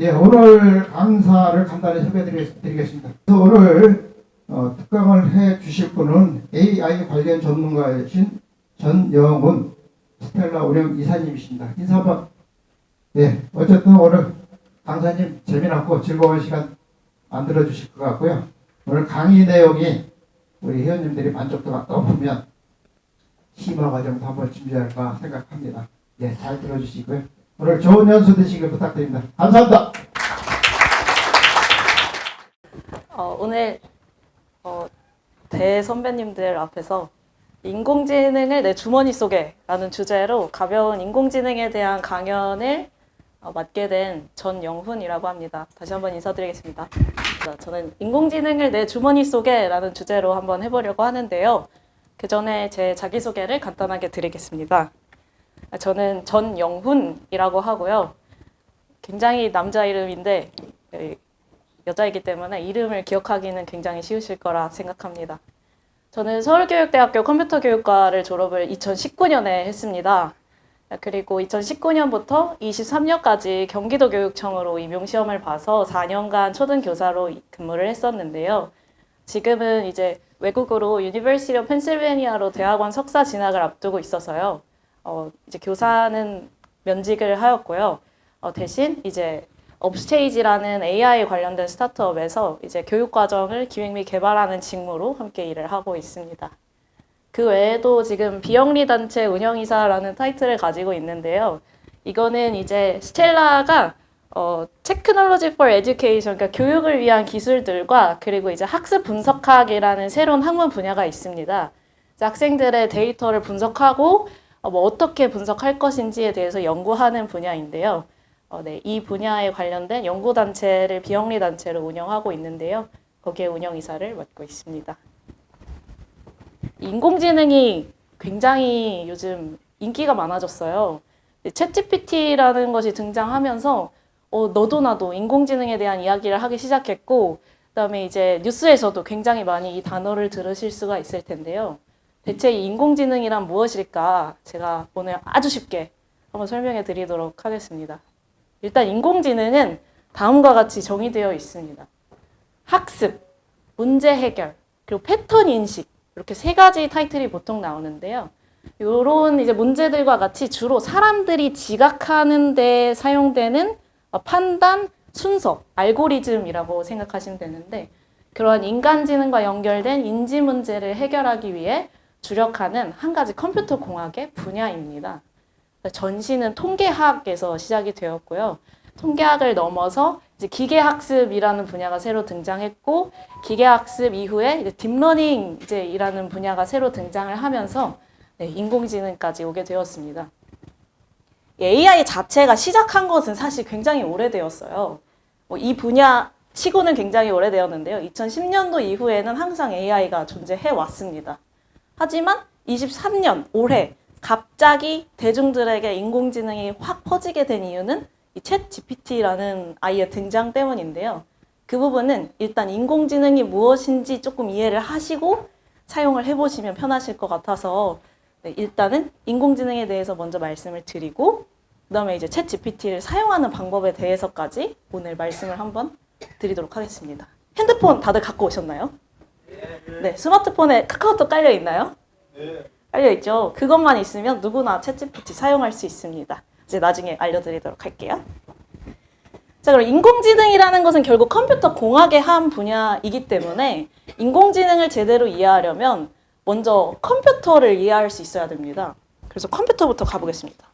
예, 오늘 강사를 간단히 소개해드리겠습니다. 오늘 특강을 해 주실 분은 AI 관련 전문가이신 전영훈 스텔라 운영 이사님이십니다. 인사 한번. 예, 어쨌든 오늘 강사님 재미나고 즐거운 시간 만들어 주실 것 같고요. 오늘 강의 내용이 우리 회원님들이 만족도가 높으면 심화 과정도 한번 준비할까 생각합니다. 예, 잘 들어주시고요. 오늘 좋은 연수 되시길 부탁드립니다. 감사합니다. 오늘 대선배님들 앞에서 인공지능을 내 주머니 속에 라는 주제로 가벼운 인공지능에 대한 강연을 맡게 된 전영훈이라고 합니다. 다시 한번 인사드리겠습니다. 저는 인공지능을 내 주머니 속에 라는 주제로 한번 해보려고 하는데요. 그 전에 제 자기소개를 간단하게 드리겠습니다. 저는 전영훈이라고 하고요. 굉장히 남자 이름인데 여자이기 때문에 이름을 기억하기는 굉장히 쉬우실 거라 생각합니다. 저는 서울교육대학교 컴퓨터교육과를 졸업을 2019년에 했습니다. 그리고 2019년부터 23년까지 경기도교육청으로 임용시험을 봐서 4년간 초등교사로 근무를 했었는데요. 지금은 이제 외국으로 유니버시티 오브 펜실베니아로 대학원 석사 진학을 앞두고 있어서요. 이제 교사는 면직을 하였고요. 대신 이제 업스테이지라는 AI 관련된 스타트업에서 이제 교육 과정을 기획 및 개발하는 직무로 함께 일을 하고 있습니다. 그 외에도 지금 비영리 단체 운영이사라는 타이틀을 가지고 있는데요. 이거는 이제 스텔라가 Technology for Education, 그러니까 교육을 위한 기술들과 그리고 이제 학습 분석학이라는 새로운 학문 분야가 있습니다. 학생들의 데이터를 분석하고 어떻게 분석할 것인지에 대해서 연구하는 분야인데요. 이 분야에 관련된 연구단체를 비영리 단체로 운영하고 있는데요. 거기에 운영이사를 맡고 있습니다. 인공지능이 굉장히 요즘 인기가 많아졌어요. 챗GPT라는 것이 등장하면서 너도 나도 인공지능에 대한 이야기를 하기 시작했고, 그다음에 이제 뉴스에서도 굉장히 많이 이 단어를 들으실 수가 있을 텐데요. 대체 이 인공지능이란 무엇일까? 제가 오늘 아주 쉽게 한번 설명해 드리도록 하겠습니다. 일단 인공지능은 다음과 같이 정의되어 있습니다. 학습, 문제 해결, 그리고 패턴 인식, 이렇게 세 가지 타이틀이 보통 나오는데요. 이런 이제 문제들과 같이 주로 사람들이 지각하는 데 사용되는 판단, 순서, 알고리즘이라고 생각하시면 되는데, 그러한 인간지능과 연결된 인지 문제를 해결하기 위해 주력하는 한 가지 컴퓨터 공학의 분야입니다. 전시는 통계학에서 시작이 되었고요. 통계학을 넘어서 이제 기계학습이라는 분야가 새로 등장했고, 기계학습 이후에 이제 딥러닝 이라는 분야가 새로 등장을 하면서 인공지능까지 오게 되었습니다. AI 자체가 시작한 것은 사실 굉장히 오래되었어요. 이 분야 치고는 굉장히 오래되었는데요. 2010년도 이후에는 항상 AI가 존재해 왔습니다. 하지만 23년 올해 갑자기 대중들에게 인공지능이 확 퍼지게 된 이유는 이 챗GPT라는 아이의 등장 때문인데요. 그 부분은 일단 인공지능이 무엇인지 조금 이해를 하시고 사용을 해보시면 편하실 것 같아서 일단은 인공지능에 대해서 먼저 말씀을 드리고, 그 다음에 이제 챗GPT를 사용하는 방법에 대해서까지 오늘 말씀을 한번 드리도록 하겠습니다. 핸드폰 다들 갖고 오셨나요? 네, 스마트폰에 카카오톡 깔려 있나요? 네. 깔려있죠. 그것만 있으면 누구나 챗GPT 사용할 수 있습니다. 이제 나중에 알려드리도록 할게요. 자, 그럼 인공지능이라는 것은 결국 컴퓨터 공학의 한 분야이기 때문에 인공지능을 제대로 이해하려면 먼저 컴퓨터를 이해할 수 있어야 됩니다. 그래서 컴퓨터부터 가보겠습니다.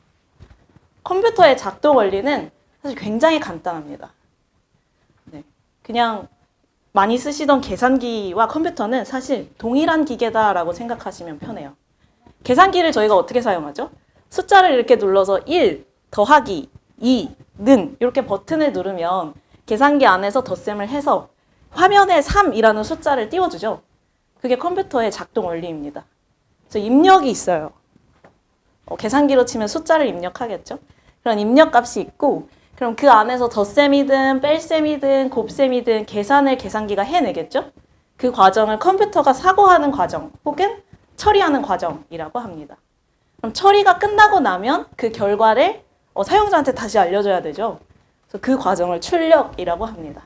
컴퓨터의 작동 원리는 사실 굉장히 간단합니다. 네, 그냥 많이 쓰시던 계산기와 컴퓨터는 사실 동일한 기계다라고 생각하시면 편해요. 계산기를 저희가 어떻게 사용하죠? 숫자를 이렇게 눌러서 1, 더하기, 2, 는 이렇게 버튼을 누르면 계산기 안에서 덧셈을 해서 화면에 3이라는 숫자를 띄워주죠. 그게 컴퓨터의 작동 원리입니다. 그래서 입력이 있어요. 계산기로 치면 숫자를 입력하겠죠. 그런 입력값이 있고, 그럼 그 안에서 덧셈이든 뺄셈이든 곱셈이든 계산을 계산기가 해내겠죠. 그 과정을 컴퓨터가 사고하는 과정 혹은 처리하는 과정이라고 합니다. 그럼 처리가 끝나고 나면 그 결과를 사용자한테 다시 알려줘야 되죠. 그래서 그 과정을 출력이라고 합니다.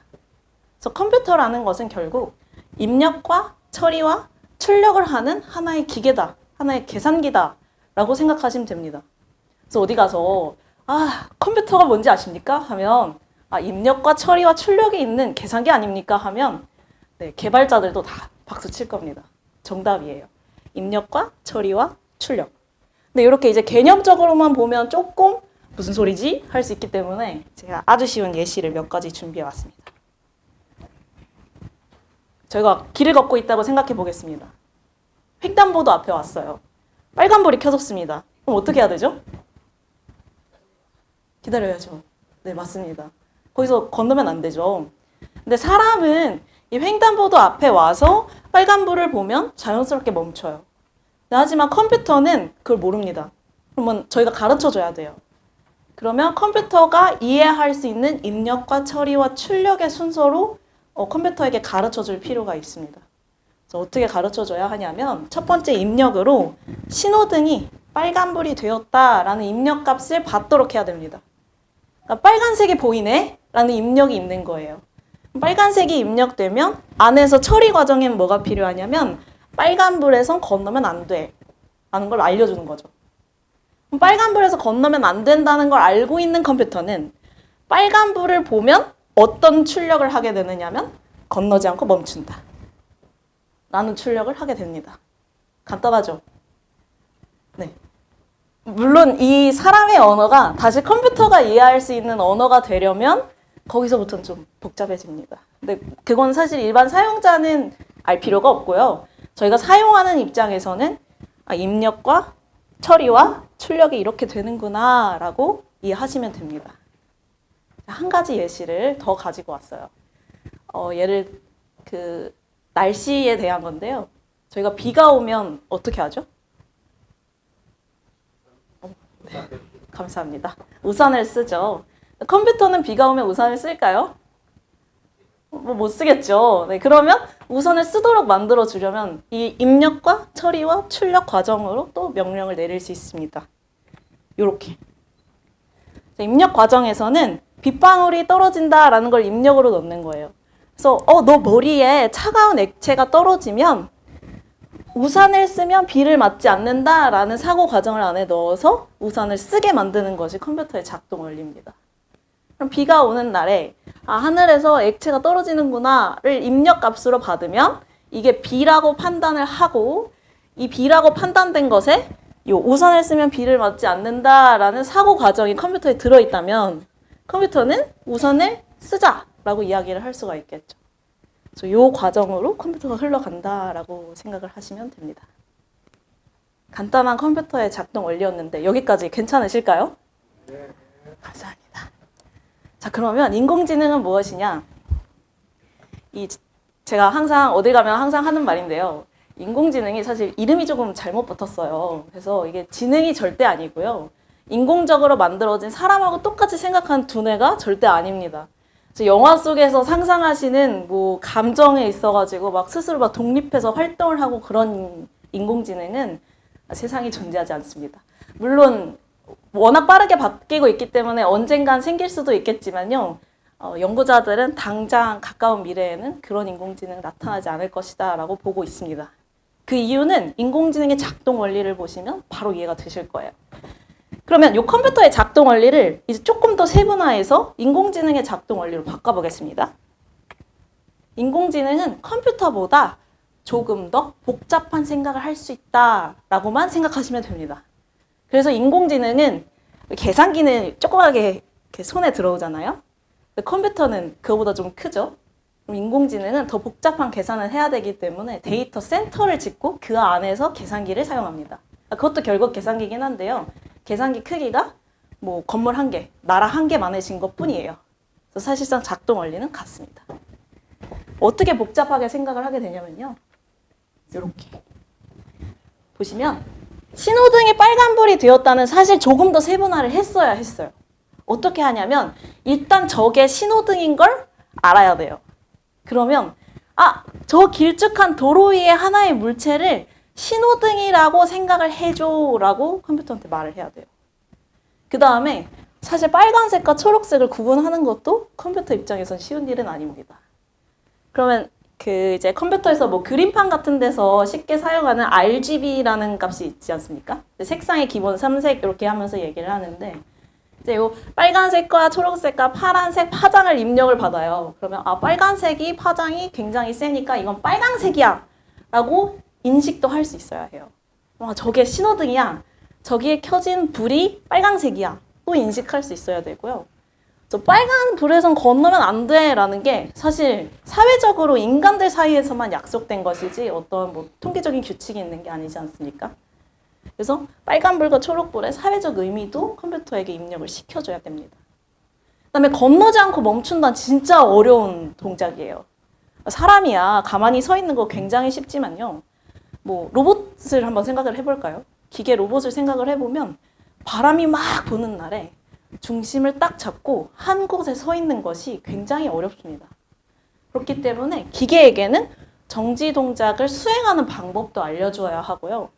그래서 컴퓨터라는 것은 결국 입력과 처리와 출력을 하는 하나의 기계다, 하나의 계산기다 라고 생각하시면 됩니다. 그래서 어디 가서 컴퓨터가 뭔지 아십니까? 하면 입력과 처리와 출력이 있는 계산기 아닙니까? 하면 네, 개발자들도 다 박수 칠 겁니다. 정답이에요. 입력과 처리와 출력. 근데 이렇게 이제 개념적으로만 보면 조금 무슨 소리지? 할 수 있기 때문에 제가 아주 쉬운 예시를 몇 가지 준비해 왔습니다. 저희가 길을 걷고 있다고 생각해 보겠습니다. 횡단보도 앞에 왔어요. 빨간불이 켜졌습니다. 그럼 어떻게 해야 되죠? 기다려야죠. 네, 맞습니다. 거기서 건너면 안 되죠. 근데 사람은 이 횡단보도 앞에 와서 빨간불을 보면 자연스럽게 멈춰요. 하지만 컴퓨터는 그걸 모릅니다. 그러면 저희가 가르쳐줘야 돼요. 그러면 컴퓨터가 이해할 수 있는 입력과 처리와 출력의 순서로 컴퓨터에게 가르쳐줄 필요가 있습니다. 그래서 어떻게 가르쳐줘야 하냐면 첫 번째 입력으로 신호등이 빨간불이 되었다라는 입력값을 받도록 해야 됩니다. 그러니까 빨간색이 보이네? 라는 입력이 있는 거예요. 빨간색이 입력되면 안에서 처리 과정엔 뭐가 필요하냐면 빨간불에선 건너면 안 돼 라는 걸 알려주는 거죠. 빨간불에서 건너면 안 된다는 걸 알고 있는 컴퓨터는 빨간불을 보면 어떤 출력을 하게 되느냐면 건너지 않고 멈춘다 라는 출력을 하게 됩니다. 간단하죠? 네. 물론 이 사람의 언어가 다시 컴퓨터가 이해할 수 있는 언어가 되려면 거기서부터는 좀 복잡해집니다. 근데 그건 사실 일반 사용자는 알 필요가 없고요. 저희가 사용하는 입장에서는 입력과 처리와 출력이 이렇게 되는구나 라고 이해하시면 됩니다. 한 가지 예시를 더 가지고 왔어요. 얘를 날씨에 대한 건데요. 저희가 비가 오면 어떻게 하죠? 네, 감사합니다. 우산을 쓰죠. 컴퓨터는 비가 오면 우산을 쓸까요? 못 쓰겠죠. 네, 그러면 우산을 쓰도록 만들어 주려면 이 입력과 처리와 출력 과정으로 또 명령을 내릴 수 있습니다. 요렇게. 입력 과정에서는 빗방울이 떨어진다라는 걸 입력으로 넣는 거예요. 그래서 너 머리에 차가운 액체가 떨어지면 우산을 쓰면 비를 맞지 않는다라는 사고 과정을 안에 넣어서 우산을 쓰게 만드는 것이 컴퓨터의 작동 원리입니다. 그럼 비가 오는 날에 하늘에서 액체가 떨어지는구나를 입력 값으로 받으면 이게 비라고 판단을 하고 이 비라고 판단된 것에 이 우산을 쓰면 비를 맞지 않는다라는 사고 과정이 컴퓨터에 들어있다면 컴퓨터는 우산을 쓰자라고 이야기를 할 수가 있겠죠. 그래서 이 과정으로 컴퓨터가 흘러간다라고 생각을 하시면 됩니다. 간단한 컴퓨터의 작동 원리였는데 여기까지 괜찮으실까요? 네. 감사합니다. 자, 그러면 인공지능은 무엇이냐? 제가 항상 어딜 가면 항상 하는 말인데요. 인공지능이 사실 이름이 조금 잘못 붙었어요. 그래서 이게 지능이 절대 아니고요. 인공적으로 만들어진 사람하고 똑같이 생각하는 두뇌가 절대 아닙니다. 영화 속에서 상상하시는 감정에 있어가지고 막 스스로 막 독립해서 활동을 하고 그런 인공지능은 세상에 존재하지 않습니다. 물론 워낙 빠르게 바뀌고 있기 때문에 언젠간 생길 수도 있겠지만요. 연구자들은 당장 가까운 미래에는 그런 인공지능은 나타나지 않을 것이다 라고 보고 있습니다. 그 이유는 인공지능의 작동 원리를 보시면 바로 이해가 되실 거예요. 그러면 이 컴퓨터의 작동 원리를 이제 조금 더 세분화해서 인공지능의 작동 원리로 바꿔보겠습니다. 인공지능은 컴퓨터보다 조금 더 복잡한 생각을 할 수 있다라고만 생각하시면 됩니다. 그래서 인공지능은 계산기는 조그맣게 이렇게 손에 들어오잖아요. 근데 컴퓨터는 그거보다 좀 크죠. 그럼 인공지능은 더 복잡한 계산을 해야 되기 때문에 데이터 센터를 짓고 그 안에서 계산기를 사용합니다. 그것도 결국 계산기긴 한데요. 계산기 크기가 건물 한 개, 나라 한 개만해진 것뿐이에요. 그래서 사실상 작동 원리는 같습니다. 어떻게 복잡하게 생각을 하게 되냐면요. 이렇게 보시면 신호등이 빨간불이 되었다는 사실 조금 더 세분화를 했어야 했어요. 어떻게 하냐면 일단 저게 신호등인 걸 알아야 돼요. 그러면 저 길쭉한 도로 위에 하나의 물체를 신호등이라고 생각을 해줘라고 컴퓨터한테 말을 해야 돼요. 그 다음에 사실 빨간색과 초록색을 구분하는 것도 컴퓨터 입장에선 쉬운 일은 아닙니다. 그러면 그 이제 컴퓨터에서 뭐 그림판 같은 데서 쉽게 사용하는 RGB라는 값이 있지 않습니까? 색상의 기본 3색 이렇게 하면서 얘기를 하는데 이제 요 빨간색과 초록색과 파란색 파장을 입력을 받아요. 그러면 아 빨간색이 파장이 굉장히 세니까 이건 빨강색이야 라고 인식도 할 수 있어야 해요. 와 저게 신호등이야. 저기에 켜진 불이 빨강색이야. 또 인식할 수 있어야 되고요. 저 빨간 불에선 건너면 안 돼라는 게 사실 사회적으로 인간들 사이에서만 약속된 것이지 어떤 뭐 통계적인 규칙이 있는 게 아니지 않습니까? 그래서 빨간불과 초록불의 사회적 의미도 컴퓨터에게 입력을 시켜줘야 됩니다. 그다음에 건너지 않고 멈춘다는 진짜 어려운 동작이에요. 사람이야 가만히 서 있는 거 굉장히 쉽지만요. 뭐 로봇을 한번 생각을 해볼까요? 기계 로봇을 생각을 해보면 바람이 막 부는 날에 중심을 딱 잡고 한 곳에 서 있는 것이 굉장히 어렵습니다. 그렇기 때문에 기계에게는 정지 동작을 수행하는 방법도 알려줘야 하고요.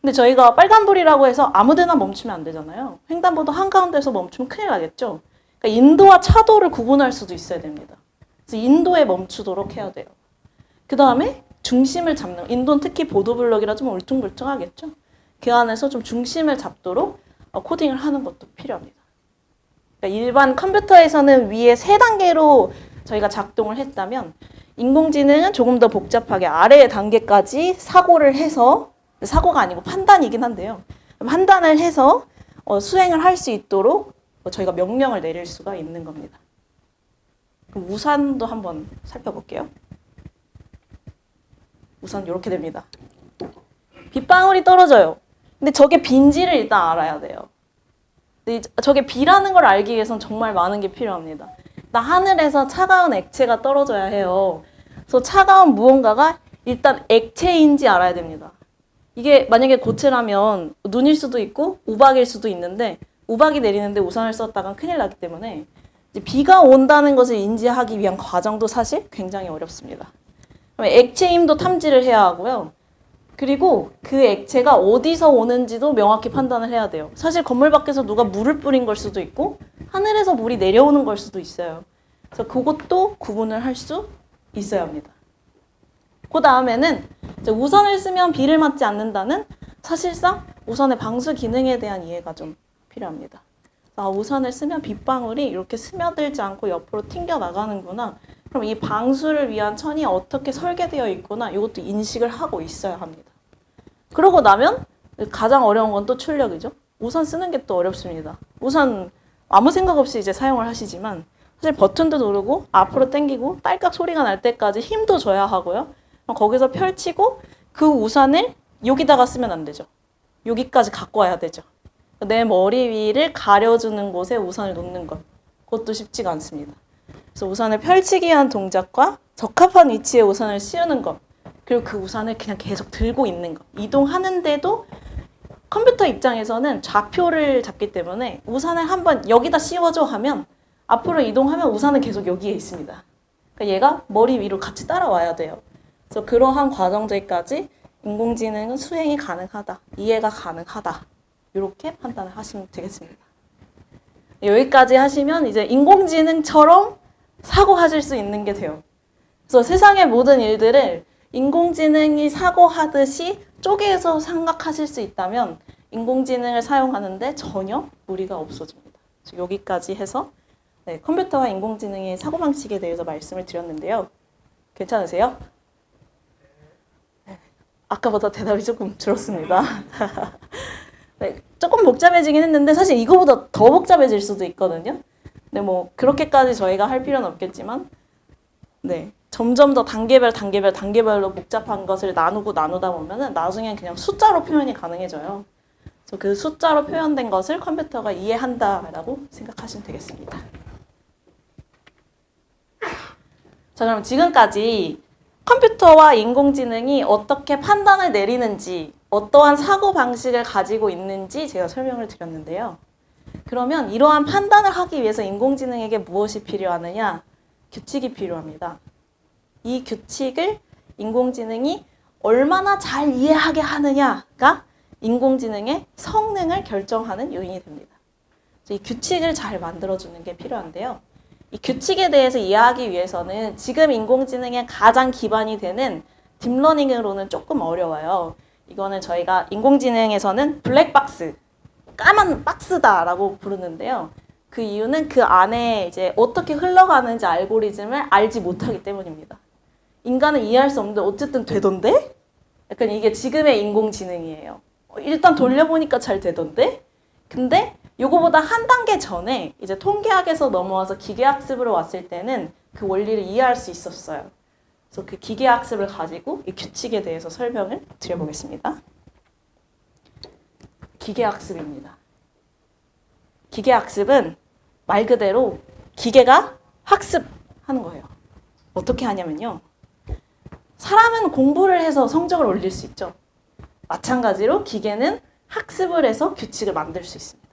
근데 저희가 빨간불이라고 해서 아무데나 멈추면 안 되잖아요. 횡단보도 한가운데서 멈추면 큰일 나겠죠. 그러니까 인도와 차도를 구분할 수도 있어야 됩니다. 그래서 인도에 멈추도록 해야 돼요. 그 다음에 중심을 잡는, 인도는 특히 보도블록이라 좀 울퉁불퉁하겠죠. 그 안에서 좀 중심을 잡도록 코딩을 하는 것도 필요합니다. 그러니까 일반 컴퓨터에서는 위에 3단계로 저희가 작동을 했다면 인공지능은 조금 더 복잡하게 아래의 단계까지 사고를 해서 사고가 아니고 판단이긴 한데요. 판단을 해서 수행을 할 수 있도록 저희가 명령을 내릴 수가 있는 겁니다. 그럼 우산도 한번 살펴볼게요. 우산 이렇게 됩니다. 빗방울이 떨어져요. 근데 저게 빈지를 일단 알아야 돼요. 저게 비라는 걸 알기 위해서는 정말 많은 게 필요합니다. 일단 하늘에서 차가운 액체가 떨어져야 해요. 그래서 차가운 무언가가 일단 액체인지 알아야 됩니다. 이게 만약에 고체라면 눈일 수도 있고 우박일 수도 있는데 우박이 내리는데 우산을 썼다간 큰일 나기 때문에 이제 비가 온다는 것을 인지하기 위한 과정도 사실 굉장히 어렵습니다. 액체임도 탐지를 해야 하고요. 그리고 그 액체가 어디서 오는지도 명확히 판단을 해야 돼요. 사실 건물 밖에서 누가 물을 뿌린 걸 수도 있고 하늘에서 물이 내려오는 걸 수도 있어요. 그래서 그것도 구분을 할 수 있어야 합니다. 그 다음에는 우산을 쓰면 비를 맞지 않는다는 사실상 우산의 방수 기능에 대한 이해가 좀 필요합니다. 아, 우산을 쓰면 빗방울이 이렇게 스며들지 않고 옆으로 튕겨 나가는구나. 그럼 이 방수를 위한 천이 어떻게 설계되어 있구나. 이것도 인식을 하고 있어야 합니다. 그러고 나면 가장 어려운 건 또 출력이죠. 우산 쓰는 게 또 어렵습니다. 우산 아무 생각 없이 이제 사용을 하시지만 사실 버튼도 누르고 앞으로 당기고 딸깍 소리가 날 때까지 힘도 줘야 하고요. 거기서 펼치고 그 우산을 여기다가 쓰면 안 되죠. 여기까지 갖고 와야 되죠. 내 머리 위를 가려주는 곳에 우산을 놓는 것. 그것도 쉽지가 않습니다. 그래서 우산을 펼치기 위한 동작과 적합한 위치에 우산을 씌우는 것. 그리고 그 우산을 그냥 계속 들고 있는 것. 이동하는데도 컴퓨터 입장에서는 좌표를 잡기 때문에 우산을 한번 여기다 씌워줘 하면 앞으로 이동하면 우산은 계속 여기에 있습니다. 그러니까 얘가 머리 위로 같이 따라와야 돼요. 그래서 그러한 과정들까지 인공지능은 수행이 가능하다, 이해가 가능하다. 이렇게 판단을 하시면 되겠습니다. 여기까지 하시면 이제 인공지능처럼 사고하실 수 있는 게 돼요. 그래서 세상의 모든 일들을 인공지능이 사고하듯이 쪼개서 생각하실 수 있다면 인공지능을 사용하는데 전혀 무리가 없어집니다. 여기까지 해서 컴퓨터와 인공지능의 사고방식에 대해서 말씀을 드렸는데요. 괜찮으세요? 아까보다 대답이 조금 줄었습니다. 네, 조금 복잡해지긴 했는데 사실 이거보다 더 복잡해질 수도 있거든요. 근데 뭐 그렇게까지 저희가 할 필요는 없겠지만 네, 점점 더 단계별로 복잡한 것을 나누다 보면은 나중엔 그냥 숫자로 표현이 가능해져요. 그래서 그 숫자로 표현된 것을 컴퓨터가 이해한다라고 생각하시면 되겠습니다. 자, 그럼 지금까지 컴퓨터와 인공지능이 어떻게 판단을 내리는지, 어떠한 사고 방식을 가지고 있는지 제가 설명을 드렸는데요. 그러면 이러한 판단을 하기 위해서 인공지능에게 무엇이 필요하느냐? 규칙이 필요합니다. 이 규칙을 인공지능이 얼마나 잘 이해하게 하느냐가 인공지능의 성능을 결정하는 요인이 됩니다. 이 규칙을 잘 만들어주는 게 필요한데요. 이 규칙에 대해서 이해하기 위해서는 지금 인공지능의 가장 기반이 되는 딥러닝으로는 조금 어려워요. 이거는 저희가 인공지능에서는 블랙박스, 까만 박스다라고 부르는데요. 그 이유는 그 안에 이제 어떻게 흘러가는지 알고리즘을 알지 못하기 때문입니다. 인간은 이해할 수 없는데 어쨌든 되던데? 약간 이게 지금의 인공지능이에요. 일단 돌려보니까 잘 되던데? 근데 요거보다 한 단계 전에 이제 통계학에서 넘어와서 기계학습으로 왔을 때는 그 원리를 이해할 수 있었어요. 그래서 그 기계학습을 가지고 이 규칙에 대해서 설명을 드려보겠습니다. 기계학습입니다. 기계학습은 말 그대로 기계가 학습하는 거예요. 어떻게 하냐면요. 사람은 공부를 해서 성적을 올릴 수 있죠. 마찬가지로 기계는 학습을 해서 규칙을 만들 수 있습니다.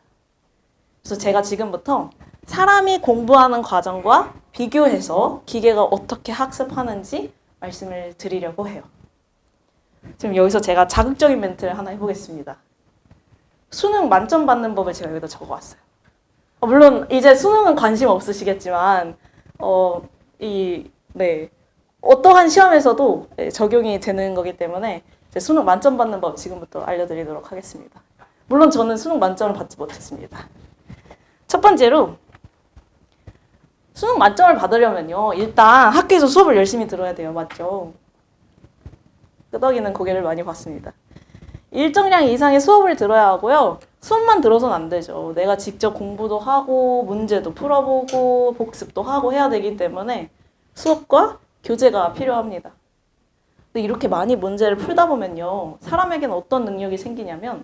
그래서 제가 지금부터 사람이 공부하는 과정과 비교해서 기계가 어떻게 학습하는지 말씀을 드리려고 해요. 지금 여기서 제가 자극적인 멘트를 하나 해보겠습니다. 수능 만점 받는 법을 제가 여기다 적어왔어요. 물론 이제 수능은 관심 없으시겠지만 어떠한 시험에서도 적용이 되는 거기 때문에 이제 수능 만점 받는 법 지금부터 알려드리도록 하겠습니다. 물론 저는 수능 만점을 받지 못했습니다. 첫 번째로 수능 만점을 받으려면요. 일단 학교에서 수업을 열심히 들어야 돼요. 맞죠? 끄덕이는 고개를 많이 봤습니다. 일정량 이상의 수업을 들어야 하고요. 수업만 들어서는 안 되죠. 내가 직접 공부도 하고 문제도 풀어보고 복습도 하고 해야 되기 때문에 수업과 교재가 필요합니다. 근데 이렇게 많이 문제를 풀다 보면요. 사람에게는 어떤 능력이 생기냐면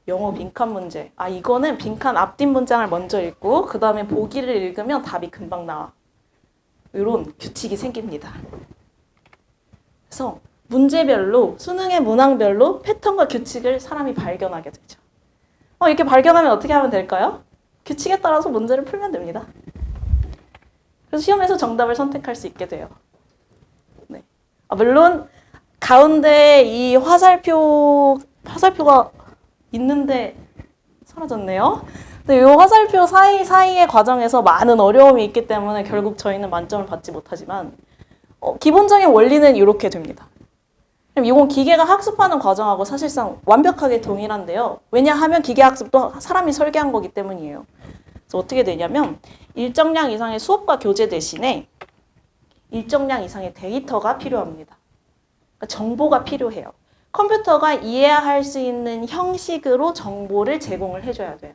영어 빈칸 문제. 이거는 빈칸 앞뒷 문장을 먼저 읽고 그 다음에 보기를 읽으면 답이 금방 나와. 이런 규칙이 생깁니다. 그래서 문제별로, 수능의 문항별로 패턴과 규칙을 사람이 발견하게 되죠. 이렇게 발견하면 어떻게 하면 될까요? 규칙에 따라서 문제를 풀면 됩니다. 그래서 시험에서 정답을 선택할 수 있게 돼요. 네. 물론 가운데 이 화살표가 있는데 사라졌네요. 근데 이 화살표 사이의 과정에서 많은 어려움이 있기 때문에 결국 저희는 만점을 받지 못하지만 기본적인 원리는 이렇게 됩니다. 이건 기계가 학습하는 과정하고 사실상 완벽하게 동일한데요. 왜냐하면 기계학습도 사람이 설계한 거기 때문이에요. 그래서 어떻게 되냐면 일정량 이상의 수업과 교재 대신에 일정량 이상의 데이터가 필요합니다. 그러니까 정보가 필요해요. 컴퓨터가 이해할 수 있는 형식으로 정보를 제공을 해줘야 돼요.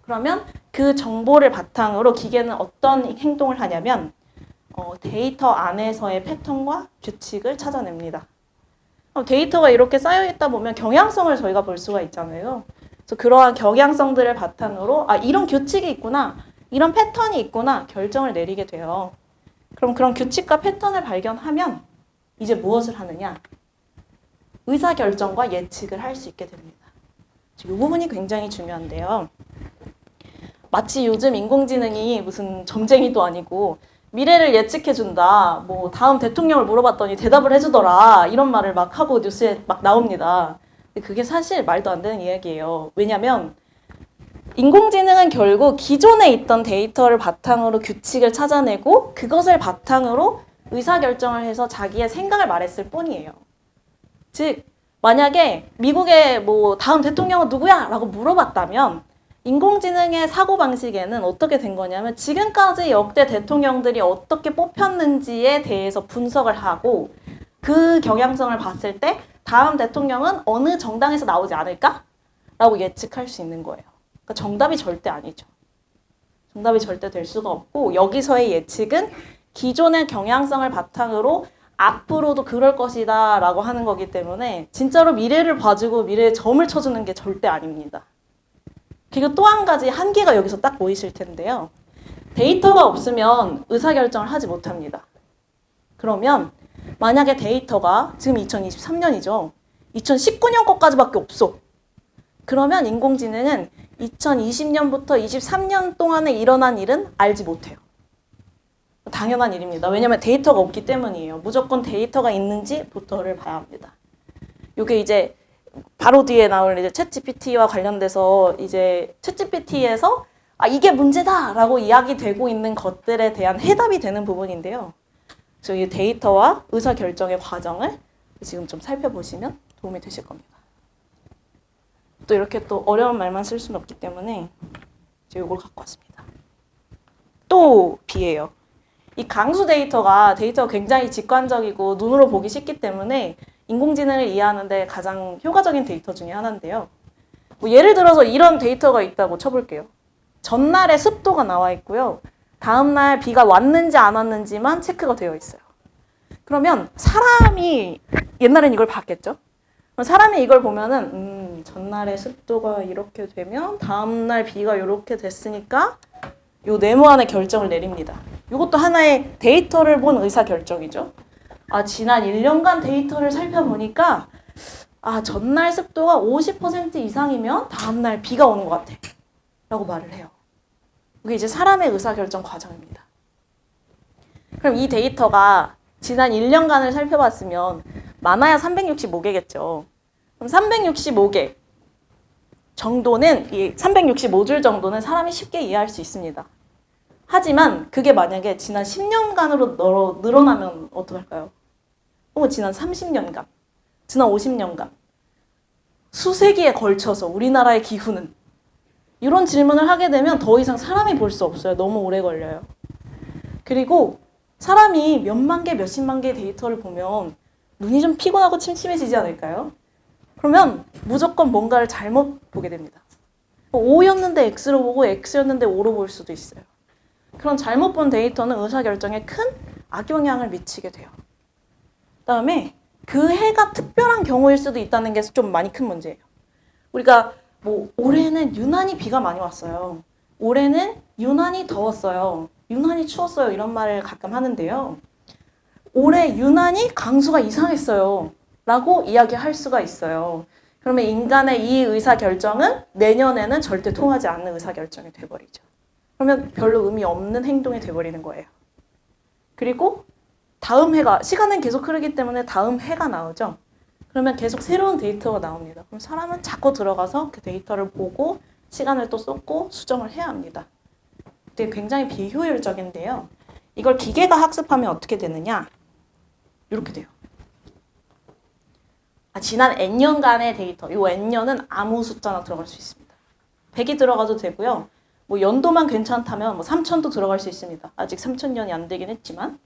그러면 그 정보를 바탕으로 기계는 어떤 행동을 하냐면 데이터 안에서의 패턴과 규칙을 찾아냅니다. 데이터가 이렇게 쌓여있다 보면 경향성을 저희가 볼 수가 있잖아요. 그래서 그러한 경향성들을 바탕으로 이런 규칙이 있구나, 이런 패턴이 있구나 결정을 내리게 돼요. 그럼 그런 규칙과 패턴을 발견하면 이제 무엇을 하느냐? 의사결정과 예측을 할 수 있게 됩니다. 이 부분이 굉장히 중요한데요. 마치 요즘 인공지능이 무슨 점쟁이도 아니고 미래를 예측해준다. 다음 대통령을 물어봤더니 대답을 해주더라. 이런 말을 막 하고 뉴스에 막 나옵니다. 근데 그게 사실 말도 안 되는 이야기예요. 왜냐면 인공지능은 결국 기존에 있던 데이터를 바탕으로 규칙을 찾아내고 그것을 바탕으로 의사결정을 해서 자기의 생각을 말했을 뿐이에요. 즉, 만약에 미국의 다음 대통령은 누구야? 라고 물어봤다면 인공지능의 사고방식에는 어떻게 된 거냐면 지금까지 역대 대통령들이 어떻게 뽑혔는지에 대해서 분석을 하고 그 경향성을 봤을 때 다음 대통령은 어느 정당에서 나오지 않을까? 라고 예측할 수 있는 거예요. 그러니까 정답이 절대 아니죠. 정답이 절대 될 수가 없고 여기서의 예측은 기존의 경향성을 바탕으로 앞으로도 그럴 것이다 라고 하는 거기 때문에 진짜로 미래를 봐주고 미래에 점을 쳐주는 게 절대 아닙니다. 그리고 또 한 가지 한계가 여기서 딱 보이실 텐데요. 데이터가 없으면 의사결정을 하지 못합니다. 그러면 만약에 데이터가 지금 2023년이죠. 2019년 것까지밖에 없어. 그러면 인공지능은 2020년부터 23년 동안에 일어난 일은 알지 못해요. 당연한 일입니다. 왜냐하면 데이터가 없기 때문이에요. 무조건 데이터가 있는지부터를 봐야 합니다. 이게 이제 바로 뒤에 나올 이제 챗GPT와 관련돼서 이제 챗GPT에서 이게 문제다라고 이야기되고 있는 것들에 대한 해답이 되는 부분인데요. 그래서 이 데이터와 의사 결정의 과정을 지금 좀 살펴보시면 도움이 되실 겁니다. 또 이렇게 또 어려운 말만 쓸 수는 없기 때문에 제가 이걸 갖고 왔습니다. 또 B예요. 이 강수 데이터가 굉장히 직관적이고 눈으로 보기 쉽기 때문에 인공지능을 이해하는데 가장 효과적인 데이터 중에 하나인데요. 뭐 예를 들어서 이런 데이터가 있다고 쳐볼게요. 전날의 습도가 나와 있고요. 다음날 비가 왔는지 안 왔는지만 체크가 되어 있어요. 그러면 사람이 옛날엔 이걸 봤겠죠? 사람이 이걸 보면은 전날의 습도가 이렇게 되면 다음날 비가 이렇게 됐으니까 요 네모안의 결정을 내립니다. 이것도 하나의 데이터를 본 의사 결정이죠. 지난 1년간 데이터를 살펴보니까 전날 습도가 50% 이상이면 다음날 비가 오는 것 같아 라고 말을 해요. 이게 이제 사람의 의사결정 과정입니다. 그럼 이 데이터가 지난 1년간을 살펴봤으면 많아야 365개겠죠. 그럼 365개 정도는, 이 365줄 정도는 사람이 쉽게 이해할 수 있습니다. 하지만 그게 만약에 지난 10년간으로 늘어나면 어떡할까요? 혹은 지난 30년간, 지난 50년간, 수세기에 걸쳐서 우리나라의 기후는, 이런 질문을 하게 되면 더 이상 사람이 볼 수 없어요. 너무 오래 걸려요. 그리고 사람이 몇만 개, 몇십만 개의 데이터를 보면 눈이 좀 피곤하고 침침해지지 않을까요? 그러면 무조건 뭔가를 잘못 보게 됩니다. O였는데 X로 보고 X였는데 O로 볼 수도 있어요. 그런 잘못 본 데이터는 의사결정에 큰 악영향을 미치게 돼요. 그다음에 그 해가 특별한 경우일 수도 있다는 게 좀 많이 큰 문제예요. 우리가 올해는 유난히 비가 많이 왔어요. 올해는 유난히 더웠어요. 유난히 추웠어요. 이런 말을 가끔 하는데요. 올해 유난히 강수가 이상했어요. 라고 이야기할 수가 있어요. 그러면 인간의 이 의사결정은 내년에는 절대 통하지 않는 의사결정이 돼버리죠. 그러면 별로 의미 없는 행동이 돼버리는 거예요. 그리고 다음 해가, 시간은 계속 흐르기 때문에 다음 해가 나오죠. 그러면 계속 새로운 데이터가 나옵니다. 그럼 사람은 자꾸 들어가서 그 데이터를 보고 시간을 또 쏟고 수정을 해야 합니다. 되게 굉장히 비효율적인데요. 이걸 기계가 학습하면 어떻게 되느냐? 이렇게 돼요. 지난 N년간의 데이터, 이 N년은 아무 숫자나 들어갈 수 있습니다. 100이 들어가도 되고요. 연도만 괜찮다면 3000도 들어갈 수 있습니다. 아직 3000년이 안 되긴 했지만.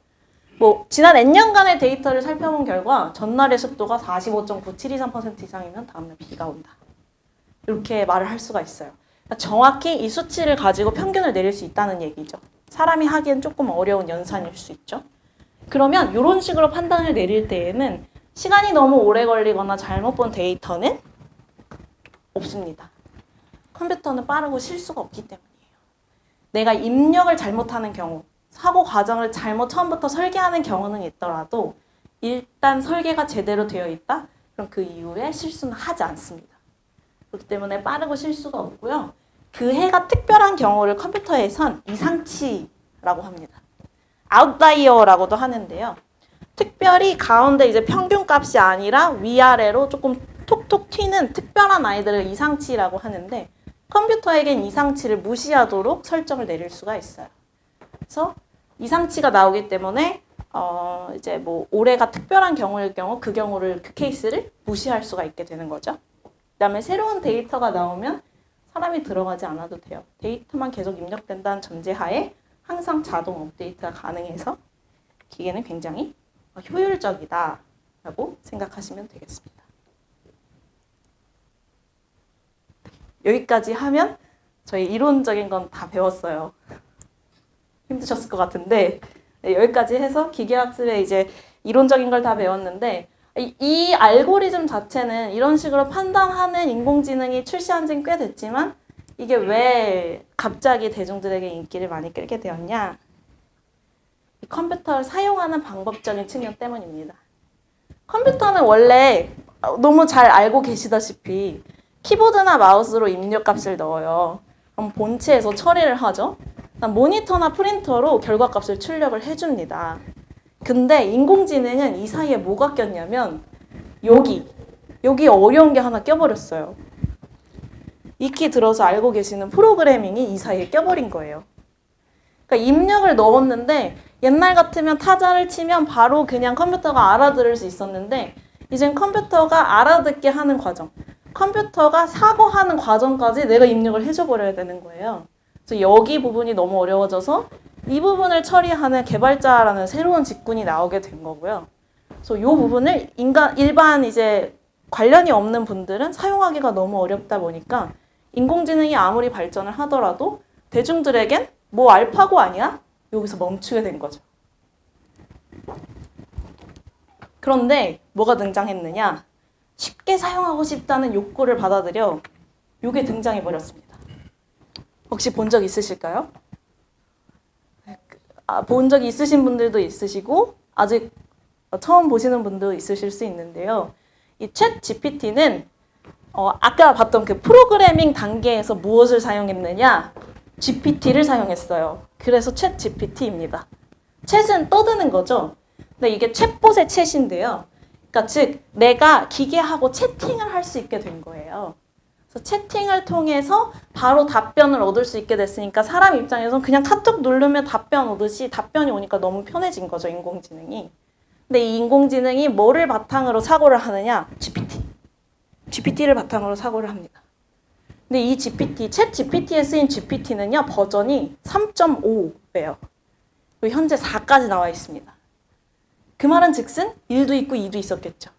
지난 N년간의 데이터를 살펴본 결과 전날의 습도가 45.9723% 이상이면 다음날 비가 온다. 이렇게 말을 할 수가 있어요. 그러니까 정확히 이 수치를 가지고 평균을 내릴 수 있다는 얘기죠. 사람이 하기엔 조금 어려운 연산일 수 있죠. 그러면 이런 식으로 판단을 내릴 때에는 시간이 너무 오래 걸리거나 잘못 본 데이터는 없습니다. 컴퓨터는 빠르고 실수가 없기 때문이에요. 내가 입력을 잘못하는 경우, 사고 과정을 잘못 처음부터 설계하는 경우는 있더라도 일단 설계가 제대로 되어 있다? 그럼 그 이후에 실수는 하지 않습니다. 그렇기 때문에 빠르고 실수가 없고요. 그 해가 특별한 경우를 컴퓨터에선 이상치라고 합니다. 아웃라이어라고도 하는데요. 특별히 가운데 이제 평균값이 아니라 위아래로 조금 톡톡 튀는 특별한 아이들을 이상치라고 하는데 컴퓨터에겐 이상치를 무시하도록 설정을 내릴 수가 있어요. 그래서 이상치가 나오기 때문에 이제 올해가 특별한 경우일 경우 그 경우를, 그 케이스를 무시할 수가 있게 되는 거죠. 그다음에 새로운 데이터가 나오면 사람이 들어가지 않아도 돼요. 데이터만 계속 입력된다는 전제하에 항상 자동 업데이트가 가능해서 기계는 굉장히 효율적이다라고 생각하시면 되겠습니다. 여기까지 하면 저희 이론적인 건 다 배웠어요. 힘드셨을 것 같은데 여기까지 해서 기계학습의 이제 이론적인 걸 다 배웠는데 이 알고리즘 자체는 이런 식으로 판단하는 인공지능이 출시한 지는 꽤 됐지만 이게 왜 갑자기 대중들에게 인기를 많이 끌게 되었냐? 이 컴퓨터를 사용하는 방법적인 측면 때문입니다. 컴퓨터는 원래 너무 잘 알고 계시다시피 키보드나 마우스로 입력값을 넣어요. 그럼 본체에서 처리를 하죠. 모니터나 프린터로 결과값을 출력을 해줍니다. 근데 인공지능은 이 사이에 뭐가 꼈냐면 여기 여기 어려운 게 하나 껴버렸어요. 익히 들어서 알고 계시는 프로그래밍이 이 사이에 껴버린 거예요. 그러니까 입력을 넣었는데 옛날 같으면 타자를 치면 바로 그냥 컴퓨터가 알아들을 수 있었는데 이젠 컴퓨터가 알아듣게 하는 과정, 컴퓨터가 사고하는 과정까지 내가 입력을 해줘버려야 되는 거예요. 그래서 여기 부분이 너무 어려워져서 이 부분을 처리하는 개발자라는 새로운 직군이 나오게 된 거고요. 그래서 이 부분을 일반 이제 관련이 없는 분들은 사용하기가 너무 어렵다 보니까 인공지능이 아무리 발전을 하더라도 대중들에겐 뭐 알파고 아니야? 여기서 멈추게 된 거죠. 그런데 뭐가 등장했느냐? 쉽게 사용하고 싶다는 욕구를 받아들여 이게 등장해 버렸습니다. 혹시 본 적 있으실까요? 본 적이 있으신 분들도 있으시고 아직 처음 보시는 분도 있으실 수 있는데요. 이 챗 GPT는 아까 봤던 그 프로그래밍 단계에서 무엇을 사용했느냐? GPT를 사용했어요. 그래서 챗 GPT입니다. 챗은 떠드는 거죠. 근데 이게 챗봇의 챗인데요. 그러니까 즉 내가 기계하고 채팅을 할 수 있게 된 거예요. 그래서 채팅을 통해서 바로 답변을 얻을 수 있게 됐으니까 사람 입장에서는 그냥 카톡 누르면 답변 오듯이 답변이 오니까 너무 편해진 거죠, 인공지능이. 근데 이 인공지능이 뭐를 바탕으로 사고를 하느냐? GPT를 바탕으로 사고를 합니다. 근데 이 GPT, 챗 GPT에 쓰인 GPT는요, 버전이 3.5예요. 그리고 현재 4까지 나와 있습니다. 그 말은 즉슨 1도 있고 2도 있었겠죠.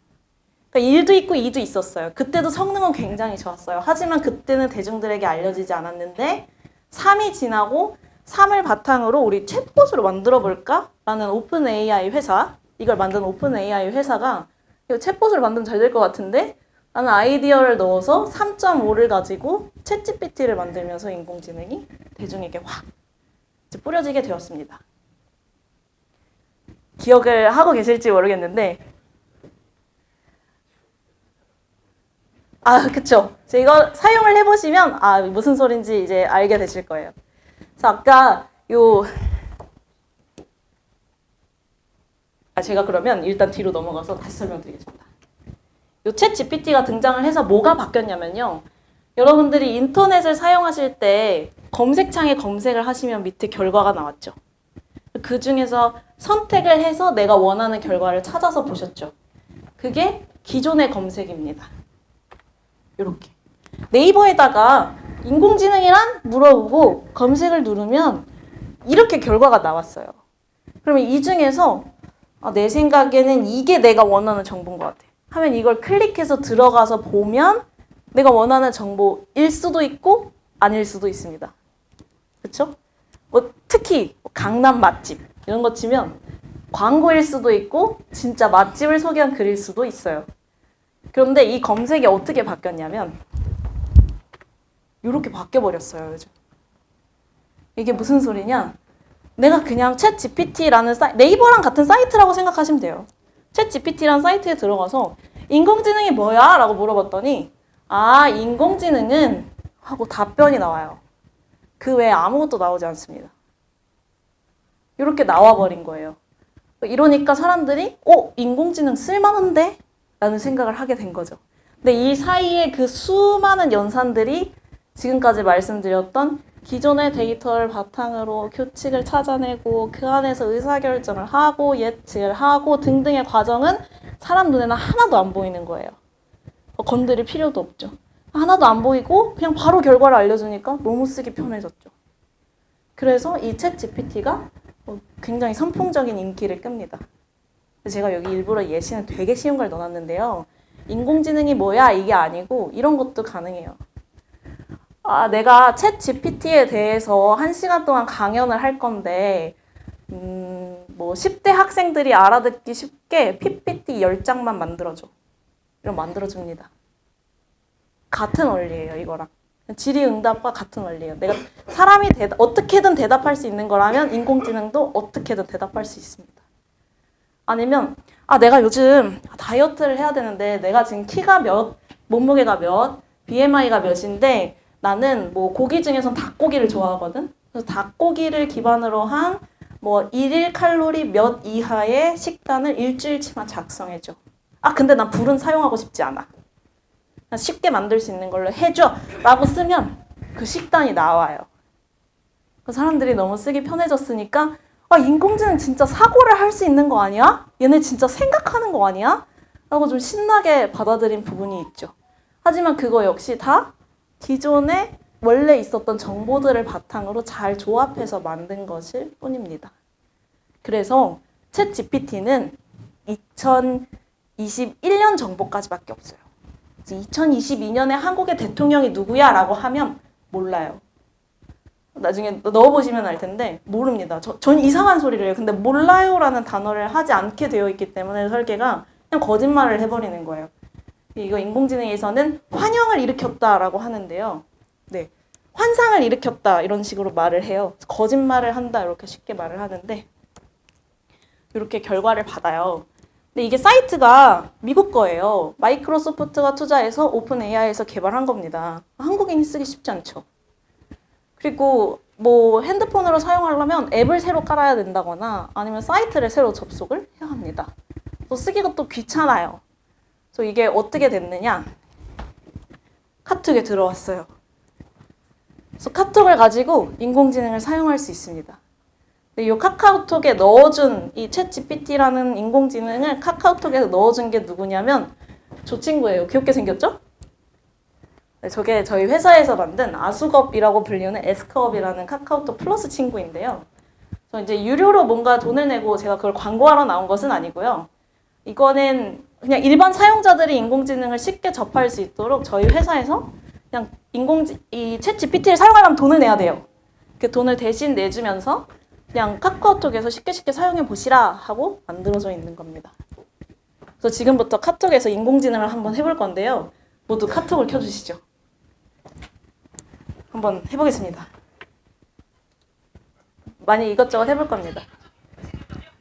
그러니까 1도 있고 2도 있었어요. 그때도 성능은 굉장히 좋았어요. 하지만 그때는 대중들에게 알려지지 않았는데 3이 지나고 3을 바탕으로 우리 챗봇으로 만들어 볼까? 라는 오픈 AI 회사, 이걸 만든 오픈 AI 회사가 이거 챗봇을 만들면 잘 될 것 같은데 라는 아이디어를 넣어서 3.5를 가지고 챗 GPT를 만들면서 인공지능이 대중에게 확 뿌려지게 되었습니다. 기억을 하고 계실지 모르겠는데 그쵸. 이거 사용을 해보시면 무슨 소린지 이제 알게 되실 거예요. 그래서 아까 제가 그러면 일단 뒤로 넘어가서 다시 설명드리겠습니다. 요 챗 GPT가 등장을 해서 뭐가 바뀌었냐면요. 여러분들이 인터넷을 사용하실 때 검색창에 검색을 하시면 밑에 결과가 나왔죠. 그 중에서 선택을 해서 내가 원하는 결과를 찾아서 보셨죠. 그게 기존의 검색입니다. 이렇게 네이버에다가 인공지능이란 물어보고 검색을 누르면 이렇게 결과가 나왔어요. 그러면 이 중에서 내 생각에는 이게 내가 원하는 정보인 것 같아 하면 이걸 클릭해서 들어가서 보면 내가 원하는 정보일 수도 있고 아닐 수도 있습니다. 그렇죠? 특히 강남 맛집 이런 거 치면 광고일 수도 있고 진짜 맛집을 소개한 글일 수도 있어요. 그런데 이 검색이 어떻게 바뀌었냐면 이렇게 바뀌어버렸어요, 요즘. 이게 무슨 소리냐? 내가 그냥 챗 GPT라는 네이버랑 같은 사이트라고 생각하시면 돼요. 챗 GPT라는 사이트에 들어가서 인공지능이 뭐야? 라고 물어봤더니 인공지능은 하고 답변이 나와요. 그 외에 아무것도 나오지 않습니다. 이렇게 나와버린 거예요. 이러니까 사람들이 인공지능 쓸만한데? 라는 생각을 하게 된 거죠. 근데 이 사이에 그 수많은 연산들이 지금까지 말씀드렸던 기존의 데이터를 바탕으로 규칙을 찾아내고 그 안에서 의사결정을 하고 예측을 하고 등등의 과정은 사람 눈에는 하나도 안 보이는 거예요. 건드릴 필요도 없죠. 하나도 안 보이고 그냥 바로 결과를 알려주니까 너무 쓰기 편해졌죠. 그래서 이 챗 GPT가 굉장히 선풍적인 인기를 끕니다. 제가 여기 일부러 예시는 되게 쉬운 걸 넣어놨는데요. 인공지능이 뭐야? 이게 아니고 이런 것도 가능해요. 내가 챗 GPT에 대해서 1시간 동안 강연을 할 건데 10대 학생들이 알아듣기 쉽게 PPT 10장만 만들어줘. 이런 만들어줍니다. 같은 원리예요, 이거랑. 질의응답과 같은 원리예요. 내가 사람이 어떻게든 대답할 수 있는 거라면 인공지능도 어떻게든 대답할 수 있습니다. 아니면 내가 요즘 다이어트를 해야 되는데 내가 지금 키가 몇, 몸무게가 몇, BMI가 몇인데 나는 고기 중에선 닭고기를 좋아하거든. 그래서 닭고기를 기반으로 한 일일 칼로리 몇 이하의 식단을 일주일치만 작성해줘. 근데 난 불은 사용하고 싶지 않아. 쉽게 만들 수 있는 걸로 해줘 라고 쓰면 그 식단이 나와요. 그 사람들이 너무 쓰기 편해졌으니까 아, 인공지능 진짜 사고를 할 수 있는 거 아니야? 얘네 진짜 생각하는 거 아니야? 라고 좀 신나게 받아들인 부분이 있죠. 하지만 그거 역시 다 기존에 원래 있었던 정보들을 바탕으로 잘 조합해서 만든 것일 뿐입니다. 그래서 챗 GPT는 2021년 정보까지밖에 없어요. 2022년에 한국의 대통령이 누구야? 라고 하면 몰라요. 나중에 넣어보시면 알 텐데 모릅니다. 전 이상한 소리를 해요. 근데 몰라요라는 단어를 하지 않게 되어 있기 때문에 설계가 그냥 거짓말을 해버리는 거예요. 이거 인공지능에서는 환영을 일으켰다라고 하는데요. 네, 환상을 일으켰다 이런 식으로 말을 해요. 거짓말을 한다 이렇게 쉽게 말을 하는데 이렇게 결과를 받아요. 근데 이게 사이트가 미국 거예요. 마이크로소프트가 투자해서 오픈 AI에서 개발한 겁니다. 한국인이 쓰기 쉽지 않죠. 그리고 뭐 핸드폰으로 사용하려면 앱을 새로 깔아야 된다거나 아니면 사이트를 새로 접속을 해야 합니다. 또 쓰기가 또 귀찮아요. 그래서 이게 어떻게 됐느냐? 카톡에 들어왔어요. 그래서 카톡을 가지고 인공지능을 사용할 수 있습니다. 이 카카오톡에 넣어준 이 챗 GPT라는 인공지능을 카카오톡에 넣어준 게 누구냐면 저 친구예요. 귀엽게 생겼죠? 네, 저게 저희 회사에서 만든 아수겁이라고 불리는 에스크업이라는 카카오톡 플러스 친구인데요. 저 이제 유료로 뭔가 돈을 내고 제가 그걸 광고하러 나온 것은 아니고요. 이거는 그냥 일반 사용자들이 인공지능을 쉽게 접할 수 있도록 저희 회사에서 그냥 이 챗 GPT를 사용하려면 돈을 내야 돼요. 그 돈을 대신 내주면서 그냥 카카오톡에서 쉽게 사용해 보시라 하고 만들어져 있는 겁니다. 그래서 지금부터 카톡에서 인공지능을 한번 해볼 건데요. 모두 카톡을 켜주시죠. 한번 해보겠습니다. 많이 이것저것 해볼 겁니다.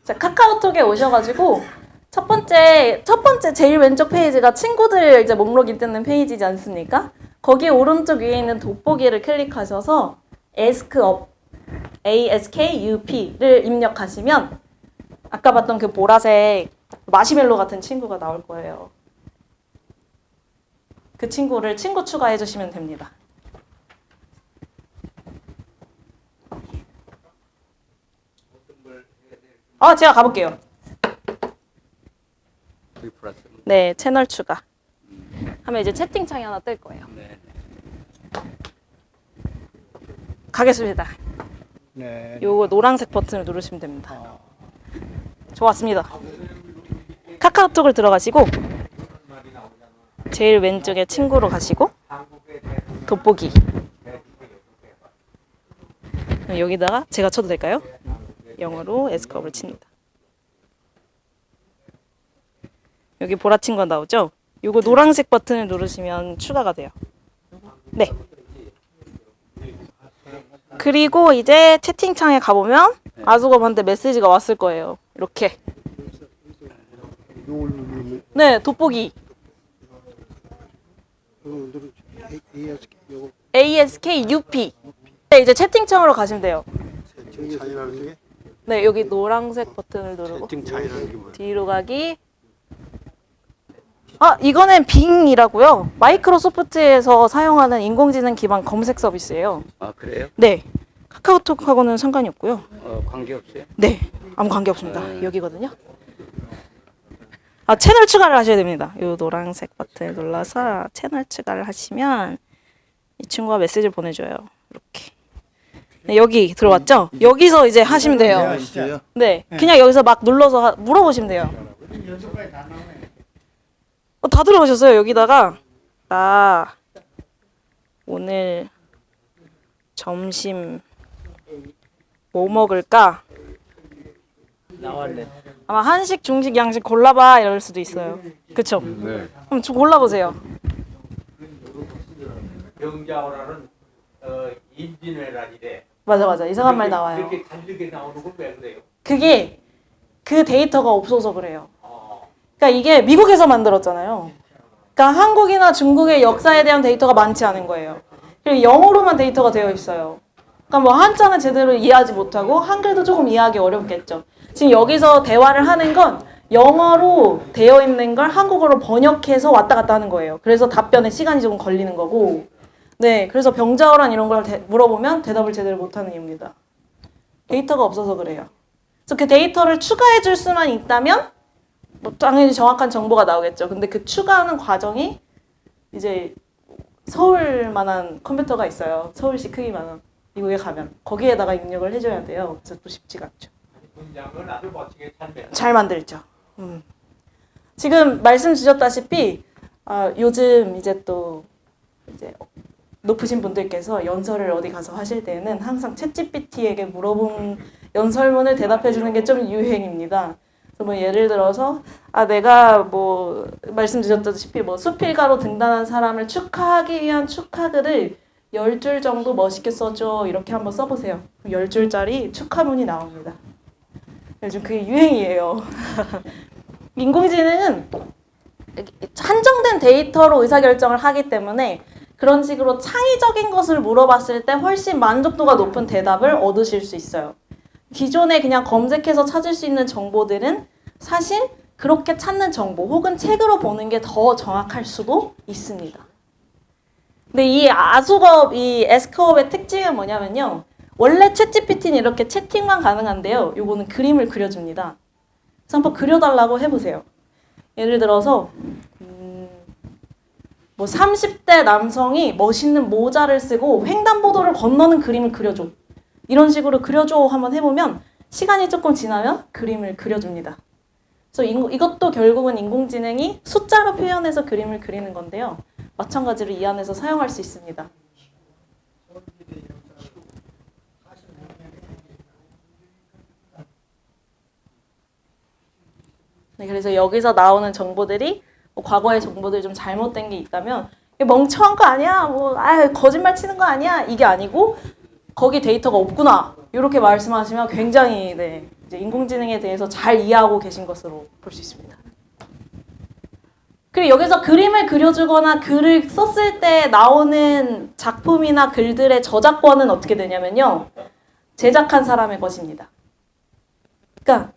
자, 카카오톡에 오셔가지고 첫 번째 제일 왼쪽 페이지가 친구들 이제 목록이 뜨는 페이지지 않습니까? 거기 오른쪽 위에 있는 돋보기를 클릭하셔서 askUp, ASKUP를 입력하시면 아까 봤던 그 보라색 마시멜로 같은 친구가 나올 거예요. 그 친구를 친구 추가해 주시면 됩니다. 제가 가볼게요. 네, 채널 추가. 하면 이제 채팅창이 하나 뜰 거예요. 가겠습니다. 네. 요거 노란색 버튼을 누르시면 됩니다. 좋았습니다. 카카오톡을 들어가시고 제일 왼쪽에 친구로 가시고 돋보기 여기다가 제가 쳐도 될까요? 영어로 에스크업을 칩니다. 여기 보라 친구가 나오죠? 요거 노란색 버튼을 누르시면 추가가 돼요. 네. 그리고 이제 채팅창에 가보면 아수겁한테 메시지가 왔을 거예요. 이렇게. 네, 돋보기. ASKUP. 네, 이제 채팅창으로 가시면 돼요. 네, 여기 노란색 버튼을 누르고 뒤로 가기. 이거는 빙이라고요. 마이크로소프트에서 사용하는 인공지능 기반 검색 서비스예요. 아, 그래요? 네. 카카오톡하고는 상관이 없고요. 관계없어요? 네. 아무 관계 없습니다. 여기거든요. 채널 추가를 하셔야 됩니다. 이 노란색 버튼을 눌러서 채널 추가를 하시면 이 친구가 메시지를 보내줘요. 이렇게. 네, 여기 들어왔죠? 여기서 이제 하시면 돼요. 네. 그냥 여기서 막 눌러서 물어보시면 돼요. 다 들어오셨어요. 여기다가 나 오늘 점심 뭐 먹을까? 나왔네. 아마 한식, 중식, 양식 골라봐 이럴 수도 있어요. 그쵸? 네. 그럼 좀 골라보세요. 병자호라는 임진왜란이래. 맞아. 이상한 말 나와요. 이렇게 다르게 나오는 건 왜 그래요? 그게 그 데이터가 없어서 그래요. 그러니까 이게 미국에서 만들었잖아요. 그러니까 한국이나 중국의 역사에 대한 데이터가 많지 않은 거예요. 그리고 영어로만 데이터가 되어 있어요. 그러니까 뭐 한자는 제대로 이해하지 못하고 한글도 조금 이해하기 어렵겠죠. 지금 여기서 대화를 하는 건 영어로 되어 있는 걸 한국어로 번역해서 왔다 갔다 하는 거예요. 그래서 답변에 시간이 조금 걸리는 거고. 네, 그래서 병자호란 이런 걸 물어보면 대답을 제대로 못하는 이유입니다. 데이터가 없어서 그래요. 그래서 그 데이터를 추가해 줄 수만 있다면 뭐 당연히 정확한 정보가 나오겠죠. 근데 그 추가하는 과정이 이제 서울만한 컴퓨터가 있어요. 서울시 크기만한 미국에 가면 거기에다가 입력을 해줘야 돼요. 그래서 또 쉽지가 않죠. 문장을 아주 멋지게 잘 만들죠. 지금 말씀 주셨다시피 요즘 이제 또 이제 높으신 분들께서 연설을 어디 가서 하실 때는 항상 챗GPT에게 물어본 연설문을 대답해 주는 게 좀 유행입니다. 그래서 뭐 예를 들어서 내가 뭐 말씀 주셨다시피 뭐 수필가로 등단한 사람을 축하하기 위한 축하글을 10줄 정도 멋있게 써줘 이렇게 한번 써보세요. 10줄짜리 축하문이 나옵니다. 요즘 그게 유행이에요. 인공지능은 한정된 데이터로 의사결정을 하기 때문에 그런 식으로 창의적인 것을 물어봤을 때 훨씬 만족도가 높은 대답을 얻으실 수 있어요. 기존에 그냥 검색해서 찾을 수 있는 정보들은 사실 그렇게 찾는 정보 혹은 책으로 보는 게 더 정확할 수도 있습니다. 근데 이 아수업, 이 에스크업의 특징은 뭐냐면요. 원래 챗GPT는 이렇게 채팅만 가능한데요. 요거는 그림을 그려줍니다. 그래서 한번 그려달라고 해보세요. 예를 들어서 뭐 30대 남성이 멋있는 모자를 쓰고 횡단보도를 건너는 그림을 그려줘. 이런 식으로 그려줘 한번 해보면 시간이 조금 지나면 그림을 그려줍니다. 그래서 이것도 결국은 인공지능이 숫자로 표현해서 그림을 그리는 건데요. 마찬가지로 이 안에서 사용할 수 있습니다. 네, 그래서 여기서 나오는 정보들이 뭐 과거의 정보들이 좀 잘못된 게 있다면 이게 멍청한 거 아니야? 뭐 거짓말 치는 거 아니야? 이게 아니고 거기 데이터가 없구나. 이렇게 말씀하시면 굉장히 이제 인공지능에 대해서 잘 이해하고 계신 것으로 볼 수 있습니다. 그리고 여기서 그림을 그려주거나 글을 썼을 때 나오는 작품이나 글들의 저작권은 어떻게 되냐면요. 제작한 사람의 것입니다. 그러니까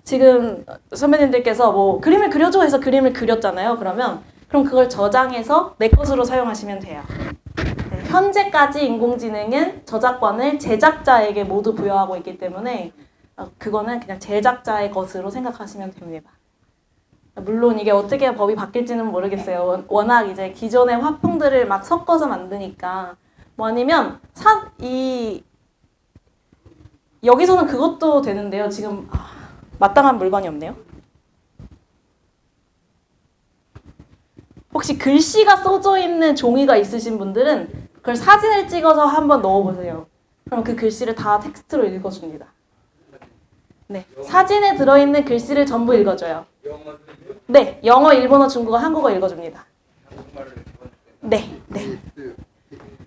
지금 선배님들께서 뭐 그림을 그려줘 해서 그림을 그렸잖아요. 그럼 그걸 저장해서 내 것으로 사용하시면 돼요. 네, 현재까지 인공지능은 저작권을 제작자에게 모두 부여하고 있기 때문에 그거는 그냥 제작자의 것으로 생각하시면 됩니다. 물론 이게 어떻게 법이 바뀔지는 모르겠어요. 워낙 이제 기존의 화풍들을 막 섞어서 만드니까 뭐 아니면 여기서는 그것도 되는데요. 지금 마땅한 물건이 없네요. 혹시 글씨가 써져 있는 종이가 있으신 분들은 그걸 사진을 찍어서 한번 넣어보세요. 그럼 그 글씨를 다 텍스트로 읽어줍니다. 네, 사진에 들어있는 글씨를 전부 읽어줘요. 네, 영어, 일본어, 중국어, 한국어 읽어줍니다. 네.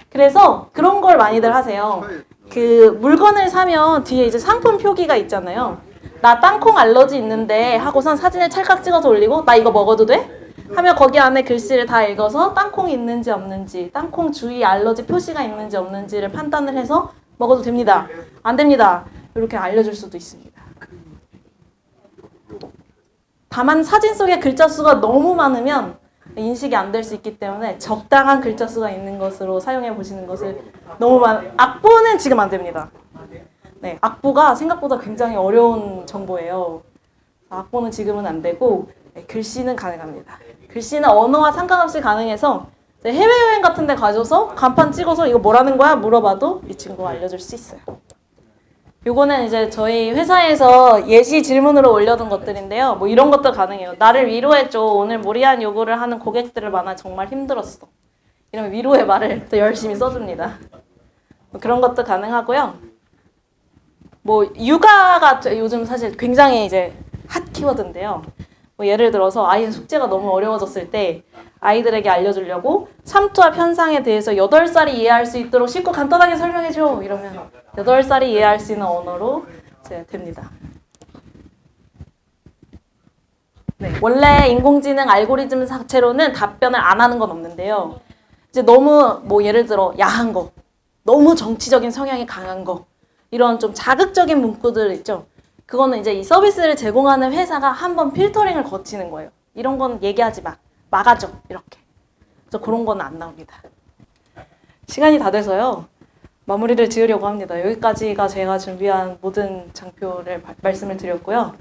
그래서 그런 걸 많이들 하세요. 그 물건을 사면 뒤에 이제 상품 표기가 있잖아요. 나 땅콩 알러지 있는데 하고선 사진을 찰칵 찍어서 올리고 나 이거 먹어도 돼? 하면 거기 안에 글씨를 다 읽어서 땅콩이 있는지 없는지 땅콩 주의 알러지 표시가 있는지 없는지를 판단을 해서 먹어도 됩니다. 안 됩니다. 이렇게 알려줄 수도 있습니다. 다만 사진 속에 글자 수가 너무 많으면 인식이 안 될 수 있기 때문에 적당한 글자 수가 있는 것으로 사용해 보시는 것을 악보는 지금 안 됩니다. 네, 악보가 생각보다 굉장히 어려운 정보예요. 악보는 지금은 안 되고 글씨는 가능합니다. 글씨는 언어와 상관없이 가능해서 해외여행 같은 데 가셔서 간판 찍어서 이거 뭐라는 거야? 물어봐도 이 친구가 알려줄 수 있어요. 요거는 이제 저희 회사에서 예시 질문으로 올려둔 것들인데요. 뭐 이런 것도 가능해요. 나를 위로해줘. 오늘 무리한 요구를 하는 고객들을 만나 정말 힘들었어. 이러면 위로의 말을 또 열심히 써줍니다. 뭐 그런 것도 가능하고요. 뭐 육아가 요즘 사실 굉장히 이제 핫 키워드인데요. 뭐 예를 들어서 아이의 숙제가 너무 어려워졌을 때 아이들에게 알려주려고 삼투압 현상에 대해서 8살이 이해할 수 있도록 쉽고 간단하게 설명해줘. 이러면 8살이 이해할 수 있는 언어로 이제 됩니다. 네, 원래 인공지능 알고리즘 자체로는 답변을 안 하는 건 없는데요. 이제 너무 뭐 예를 들어 야한 거, 너무 정치적인 성향이 강한 거, 이런 좀 자극적인 문구들 있죠. 그거는 이제 이 서비스를 제공하는 회사가 한번 필터링을 거치는 거예요. 이런 건 얘기하지 마. 막아줘. 이렇게. 그래서 그런 건 안 나옵니다. 시간이 다 돼서요. 마무리를 지으려고 합니다. 여기까지가 제가 준비한 모든 장표를 말씀을 드렸고요.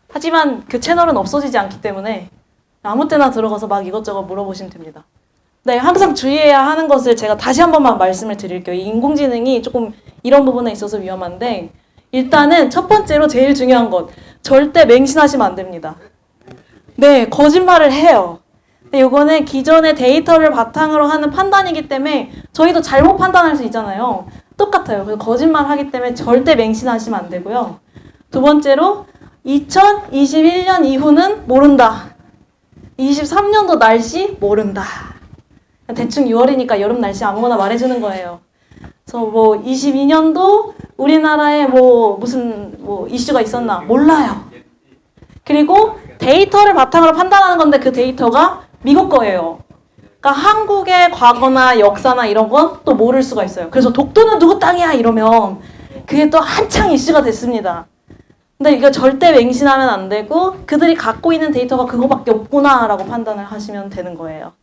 하지만 그 채널은 없어지지 않기 때문에 아무 때나 들어가서 막 이것저것 물어보시면 됩니다. 네, 항상 주의해야 하는 것을 제가 다시 한 번만 말씀을 드릴게요. 이 인공지능이 조금 이런 부분에 있어서 위험한데, 일단은 첫 번째로 제일 중요한 것, 절대 맹신하시면 안 됩니다. 네, 거짓말을 해요. 근데 이거는 기존의 데이터를 바탕으로 하는 판단이기 때문에 저희도 잘못 판단할 수 있잖아요. 똑같아요. 그래서 거짓말 하기 때문에 절대 맹신하시면 안 되고요. 두 번째로 2021년 이후는 모른다. 23년도 날씨 모른다. 대충 6월이니까 여름 날씨 아무거나 말해주는 거예요. 그래서 뭐 22년도 우리나라에 뭐 무슨 뭐 이슈가 있었나 몰라요. 그리고 데이터를 바탕으로 판단하는 건데 그 데이터가 미국 거예요. 그러니까 한국의 과거나 역사나 이런 건 또 모를 수가 있어요. 그래서 독도는 누구 땅이야 이러면 그게 또 한창 이슈가 됐습니다. 근데 이거 절대 맹신하면 안 되고 그들이 갖고 있는 데이터가 그거밖에 없구나라고 판단을 하시면 되는 거예요.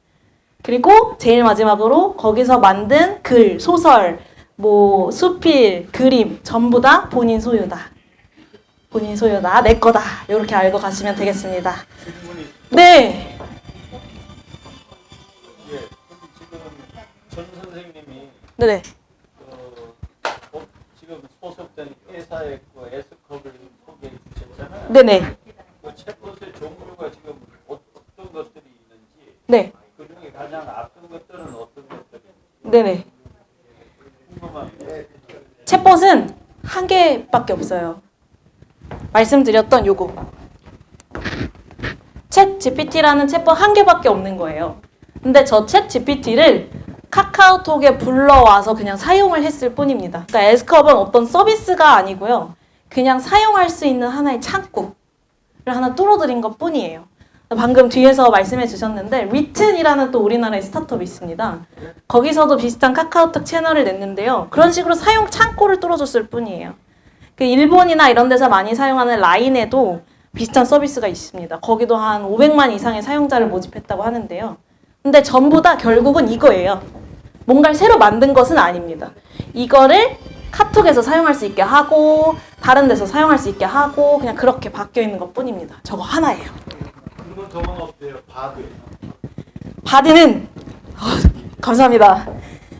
그리고 제일 마지막으로 거기서 만든 글, 소설, 뭐 수필, 그림 전부 다 본인 소유다. 본인 소유다. 내 거다. 이렇게 알고 가시면 되겠습니다. 네. 예, 지금 전 선생님이 네네. 지금 소속된 회사의 그 S컵을 소개해 주셨잖아요. 네네. 그 챗봇의 종류가 지금 어떤 것들이 있는지, 네. 그 중에 가장 아픈 것들은 어떤 것들이 네네. 궁금합니다. 챗봇은 한 개밖에 없어요. 말씀드렸던 요거. 챗 GPT라는 챗봇 한 개밖에 없는 거예요. 근데 저 챗 GPT를 카카오톡에 불러와서 그냥 사용을 했을 뿐입니다. 그러니까 S컵은 어떤 서비스가 아니고요. 그냥 사용할 수 있는 하나의 창구를 하나 뚫어드린 것 뿐이에요. 방금 뒤에서 말씀해 주셨는데 리튼이라는 또 우리나라의 스타트업이 있습니다. 거기서도 비슷한 카카오톡 채널을 냈는데요. 그런 식으로 사용 창구를 뚫어줬을 뿐이에요. 그 일본이나 이런 데서 많이 사용하는 라인에도 비슷한 서비스가 있습니다. 거기도 한 500만 이상의 사용자를 모집했다고 하는데요. 근데 전부 다 결국은 이거예요. 뭔가를 새로 만든 것은 아닙니다. 이거를 카톡에서 사용할 수 있게 하고 다른 데서 사용할 수 있게 하고 그냥 그렇게 바뀌어 있는 것 뿐입니다. 저거 하나예요. 그리고 저건 어때요? 바드. 바드는 감사합니다.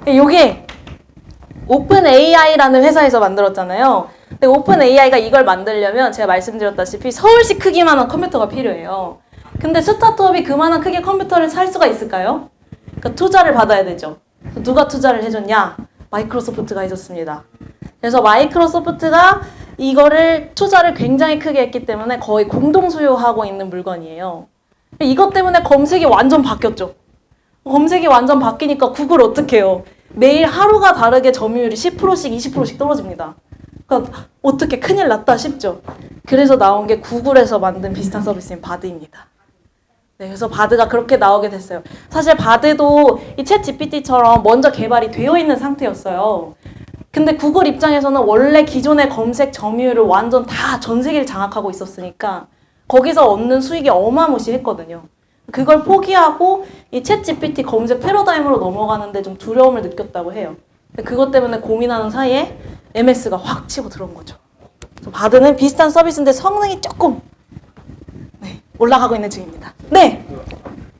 이게 오픈 AI라는 회사에서 만들었잖아요. 근데 오픈 AI가 이걸 만들려면 제가 말씀드렸다시피 서울시 크기만한 컴퓨터가 필요해요. 근데 스타트업이 그만한 크기의 컴퓨터를 살 수가 있을까요? 그러니까 투자를 받아야 되죠. 누가 투자를 해줬냐? 마이크로소프트가 해줬습니다. 그래서 마이크로소프트가 이거를 투자를 굉장히 크게 했기 때문에 거의 공동 소유하고 있는 물건이에요. 이것 때문에 검색이 완전 바뀌었죠. 검색이 완전 바뀌니까 구글 어떻게 해요? 매일 하루가 다르게 점유율이 10%씩 20%씩 떨어집니다. 그러니까 어떻게 큰일 났다 싶죠. 그래서 나온 게 구글에서 만든 비슷한 서비스인 바드입니다. 네, 그래서 바드가 그렇게 나오게 됐어요. 사실 바드도 이 챗 GPT처럼 먼저 개발이 되어 있는 상태였어요. 근데 구글 입장에서는 원래 기존의 검색 점유율을 완전 다 전 세계를 장악하고 있었으니까 거기서 얻는 수익이 어마무시했거든요. 그걸 포기하고 이 챗 GPT 검색 패러다임으로 넘어가는데 좀 두려움을 느꼈다고 해요. 근데 그것 때문에 고민하는 사이에 MS가 확 치고 들어온 거죠. 바드는 비슷한 서비스인데 성능이 조금 올라가고 있는 중입니다. 네.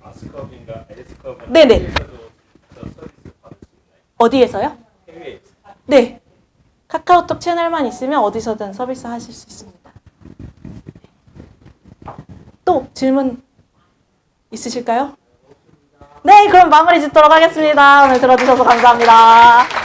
아스컵인가 S컵은 네네. 해외에서도 저 서비스 받을 수 있나요? 어디에서요? 해외에서. 네. 카카오톡 채널만 있으면 어디서든 서비스 하실 수 있습니다. 또 질문 있으실까요? 네, 그럼 마무리 짓도록 하겠습니다. 오늘 들어주셔서 감사합니다.